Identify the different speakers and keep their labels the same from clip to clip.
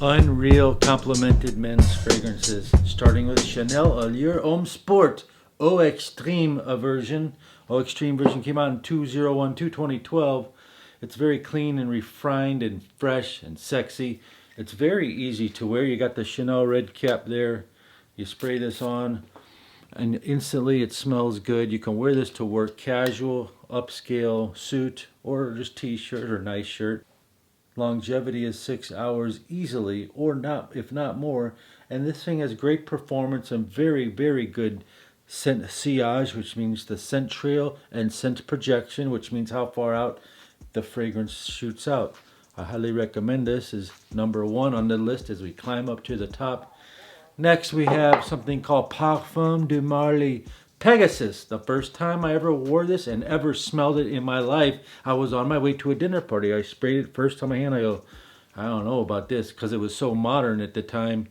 Speaker 1: UnReal complimented men's fragrances, starting with Chanel Allure Homme Sport Eau Extreme version. Eau Extreme version came out in 2012. It's very clean and refined and fresh and sexy. It's very easy to wear. You got the Chanel red cap there. You spray this on and instantly it smells good. You can wear this to work, casual, upscale suit, or just t-shirt or nice shirt. Longevity is 6 hours easily, or not, if not more. And this thing has great performance and very, very good scent sillage, which means the scent trail, and scent projection, which means how far out the fragrance shoots out. I highly recommend this as number one on the list as we climb up to the top. Next, we have something called Parfum de Marley Pegasus. The first time I ever wore this and ever smelled it in my life, I was on my way to a dinner party. I sprayed it first on my hand. I go, I don't know about this, because it was so modern at the time.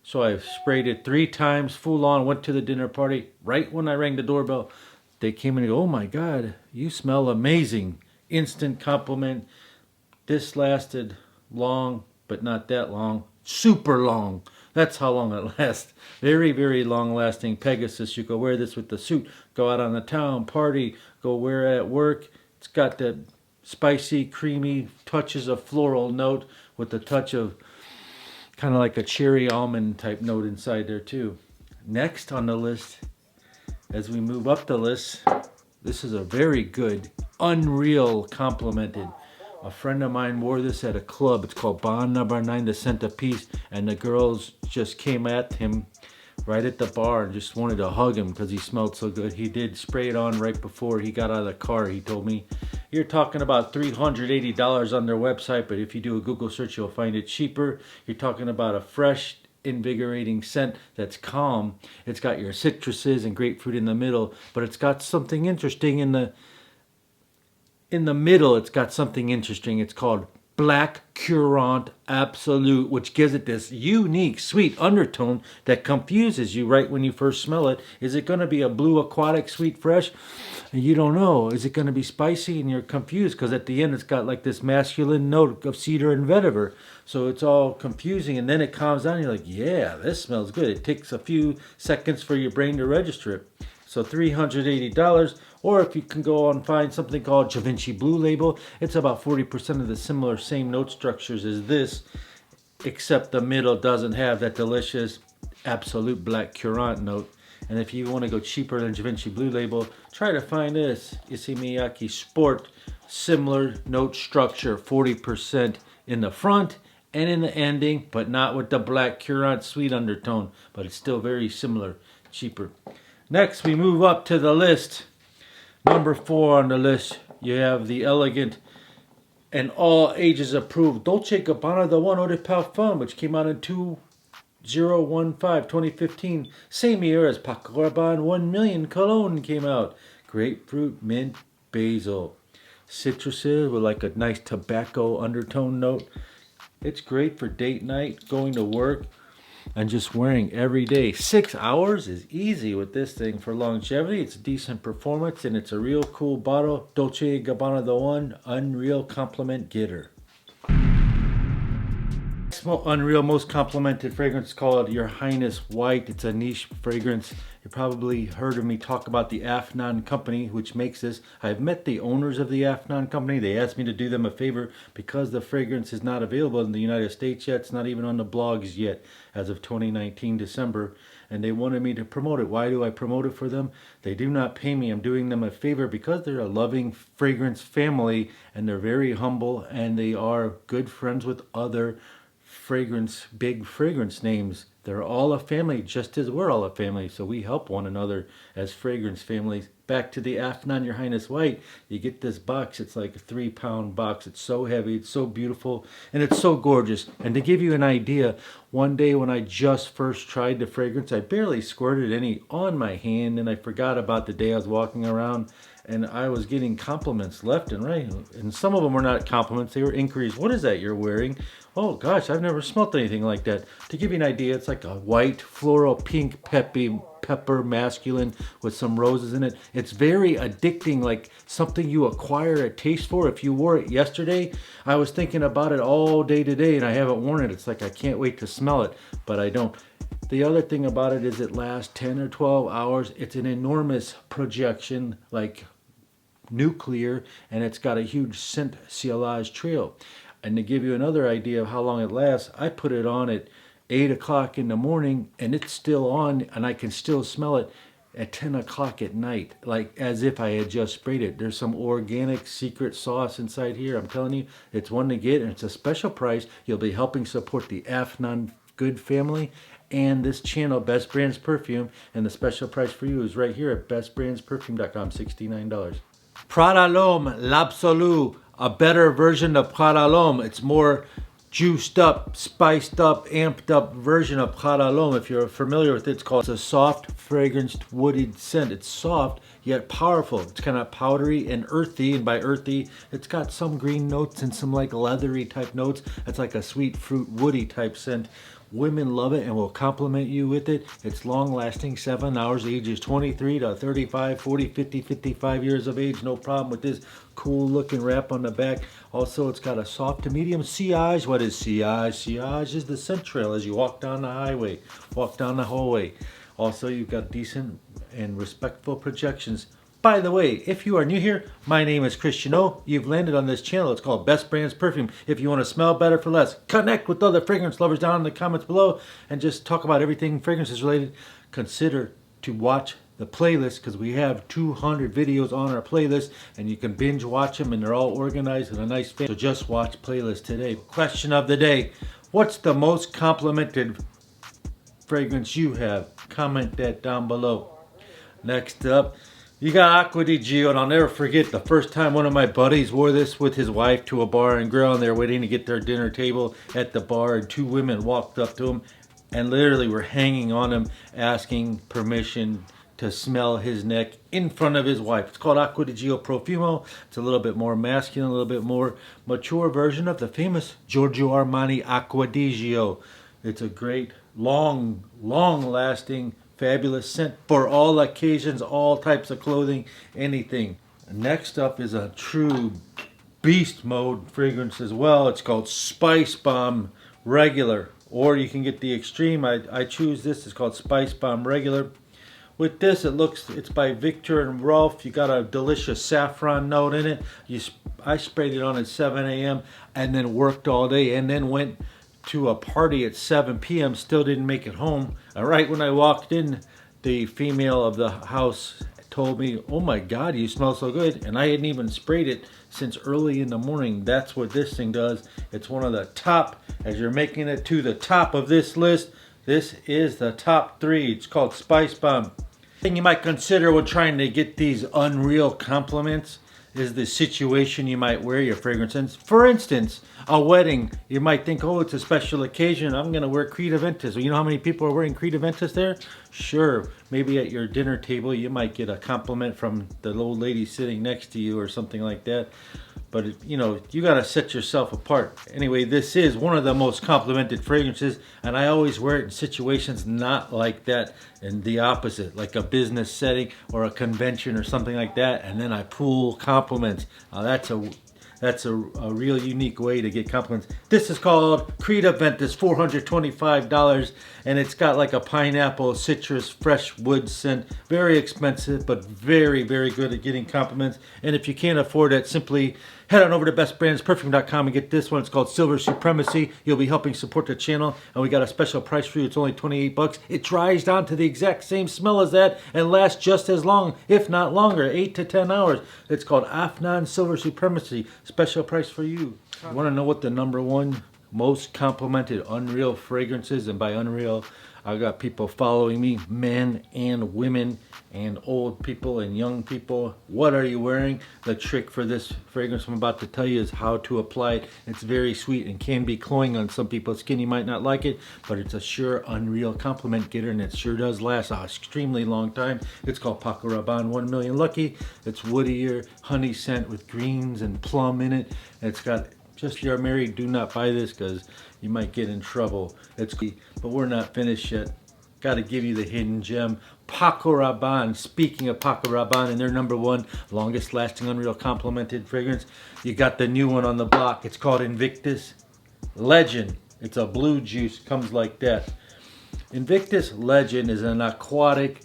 Speaker 1: So I sprayed it 3 times full on, went to the dinner party. Right when I rang the doorbell, they came in and go, oh my God, you smell amazing. Instant compliment. This lasted long, but not that long. Super long. That's how long it lasts. Very, very long lasting Pegasus. You can wear this with the suit, go out on the town, party, go wear it at work. It's got that spicy, creamy touches of floral note with the touch of kind of like a cherry almond type note inside there too. Next on the list, as we move up the list, this is a very good UnReal complimented. A friend of mine wore this at a club. It's called Bond Number 9, the Centerpiece, and the girls just came at him right at the bar and just wanted to hug him because he smelled so good. He did spray it on right before he got out of the car. He told me, you're talking about $380 on their website, but if you do a Google search, you'll find it cheaper. You're talking about a fresh, invigorating scent that's calm. It's got your citruses and grapefruit in the middle, but it's got something interesting in the middle. It's got something interesting. It's called Black Currant Absolute, which gives it this unique sweet undertone that confuses you right when you first smell it. Is it going to be a blue aquatic sweet fresh? And you don't know. Is it going to be spicy? And you're confused because at the end it's got like this masculine note of cedar and vetiver. So it's all confusing, and then it calms down and you're like, yeah, this smells good. It takes a few seconds for your brain to register it. So $380, or if you can go and find something called Givenchy Blue Label, it's about 40% of the similar same note structures as this, except the middle doesn't have that delicious absolute black currant note. And if you want to go cheaper than Givenchy Blue Label, try to find this Issey Miyake Sport, similar note structure, 40% in the front and in the ending, but not with the black currant sweet undertone, but it's still very similar, cheaper. Next, we move up to the list. Number 4 on the list, you have the elegant and all ages approved Dolce & Gabbana The One Eau de Parfum, which came out in 2015. Same year as Paco Rabanne 1 Million Cologne came out. Grapefruit, mint, basil. Citruses with like a nice tobacco undertone note. It's great for date night, going to work, and just wearing every day. 6 hours is easy with this thing for longevity. It's a decent performance, and it's a real cool bottle. Dolce & Gabbana The One UnReal Compliment Getter. UnReal most complimented fragrance called Your Highness White. It's a niche fragrance. You probably heard of me talk about the Afnan company, which makes this. I've met the owners of the Afnan company. They asked me to do them a favor because the fragrance is not available in the United States yet. It's not even on the blogs yet as of 2019 December. And they wanted me to promote it. Why do I promote it for them? They do not pay me. I'm doing them a favor because they're a loving fragrance family and they're very humble and they are good friends with other big fragrance names. They're all a family, just as we're all a family, so we help one another as fragrance families. Back to the Afnan Your Highness White, you get this box. It's like a 3-pound box. It's so heavy, it's so beautiful, and it's so gorgeous. And to give you an idea, one day when I just first tried the fragrance, I barely squirted any on my hand, and I forgot about the day I was walking around, and I was getting compliments left and right. And some of them were not compliments, they were inquiries. What is that you're wearing? Oh gosh, I've never smelled anything like that. To give you an idea, it's like a white, floral, pink, pepper masculine with some roses in it. It's very addicting, like something you acquire a taste for. If you wore it yesterday, I was thinking about it all day today and I haven't worn it. It's like I can't wait to smell it, but I don't. The other thing about it is it lasts 10 or 12 hours. It's an enormous projection, like nuclear, and it's got a huge scent sillage trail. And to give you another idea of how long it lasts, I put it on at 8 o'clock in the morning and it's still on and I can still smell it at 10 o'clock at night, like as if I had just sprayed it. There's some organic secret sauce inside here. I'm telling you, it's one to get, and it's a special price. You'll be helping support the Afnan Good family and this channel, Best Brands Perfume, and the special price for you is right here at bestbrandsperfume.com, $69. Prada L'Homme, L'Absolu, a better version of Prada L'Homme. It's more juiced up, spiced up, amped up version of Prada L'Homme. If you're familiar with it, it's a soft, fragranced, wooded scent. It's soft, yet powerful. It's kind of powdery and earthy, and by earthy, it's got some green notes and some like leathery type notes. It's like a sweet fruit, woody type scent. Women love it and will compliment you with it. It's long lasting, 7 hours, ages 23 to 35, 40, 50, 55 years of age. No problem with this cool looking wrap on the back. Also, it's got a soft to medium sillage. What is sillage? Sillage is the scent trail as you walk down the highway, walk down the hallway. Also, you've got decent and respectful projections. By the way, if you are new here, my name is Christian O. You've landed on this channel. It's called Best Brands Perfume. If you want to smell better for less, connect with other fragrance lovers down in the comments below and just talk about everything fragrances related. Consider to watch the playlist because we have 200 videos on our playlist and you can binge watch them and they're all organized in a nice fit. So just watch playlist today. Question of the day. What's the most complimented fragrance you have? Comment that down below. Next up, you got Acqua di Gio, and I'll never forget the first time one of my buddies wore this with his wife to a bar and grill, and they were waiting to get their dinner table at the bar, and two women walked up to him and literally were hanging on him, asking permission to smell his neck in front of his wife. It's called Acqua di Gio Profumo. It's a little bit more masculine, a little bit more mature version of the famous Giorgio Armani Acqua di Gio. It's a great, long-lasting, fabulous scent for all occasions, all types of clothing, anything. Next up is a true beast mode fragrance as well. It's called Spice Bomb Regular, or you can get the extreme. I choose this. It's called Spice Bomb Regular. With this, it's by Victor and Rolf. You got a delicious saffron note in it. I sprayed it on at 7 a.m. and then worked all day and then went to a party at 7 p.m. Still didn't make it home. Right when I walked in, the female of the house told me, "Oh my God, you smell so good." And I hadn't even sprayed it since early in the morning. That's what this thing does. It's one of the top, as you're making it to the top of this list, this is the top 3. It's called Spice Bomb. Thing you might consider when trying to get these UnReal compliments is the situation you might wear your fragrance in. For instance, a wedding. You might think, oh, it's a special occasion. I'm going to wear Creed Aventus. Well, you know how many people are wearing Creed Aventus there? Sure. Maybe at your dinner table you might get a compliment from the old lady sitting next to you or something like that. But, you know, you got to set yourself apart. Anyway, this is one of the most complimented fragrances, and I always wear it in situations not like that, and the opposite, like a business setting or a convention or something like that, and then I pull compliments. That's a real unique way to get compliments. This is called Creed Aventus, $425, and it's got like a pineapple, citrus, fresh wood scent. Very expensive, but very, very good at getting compliments. And if you can't afford it, simply head on over to bestbrandsperfume.com and get this one. It's called Silver Supremacy. You'll be helping support the channel, and we got a special price for you. It's only $28. It dries down to the exact same smell as that and lasts just as long, if not longer, 8 to 10 hours. It's called Afnan Silver Supremacy. Special price for you. You want to know what the #1 most complimented UnReal fragrance is? And by UnReal, I got people following me, men and women and old people and young people. What are you wearing? The trick for this fragrance I'm about to tell you is how to apply it. It's very sweet and can be cloying on some people's skin. You might not like it, but it's a sure UnReal compliment getter, and it sure does last an extremely long time. It's called Paco Rabanne 1 Million Lucky. It's woodier, honey scent with greens and plum in it. It's got Just if you're married, do not buy this because you might get in trouble. But we're not finished yet. Got to give you the hidden gem, Paco Rabanne. Speaking of Paco Rabanne and their #1 longest lasting UnReal complimented fragrance, you got the new one on the block. It's called Invictus Legend. It's a blue juice, comes like that. Invictus Legend is an aquatic,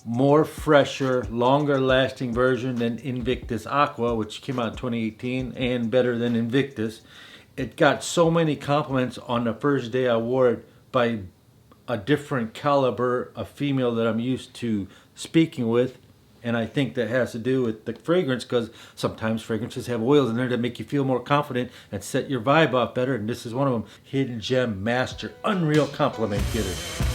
Speaker 1: more fresher, longer lasting version than Invictus Aqua, which came out in 2018 and better than Invictus. It got so many compliments on the first day I wore it by a different caliber of female that I'm used to speaking with, and I think that has to do with the fragrance, because sometimes fragrances have oils in there that make you feel more confident and set your vibe off better, and this is one of them. Hidden Gem Master UnReal Compliment Getter.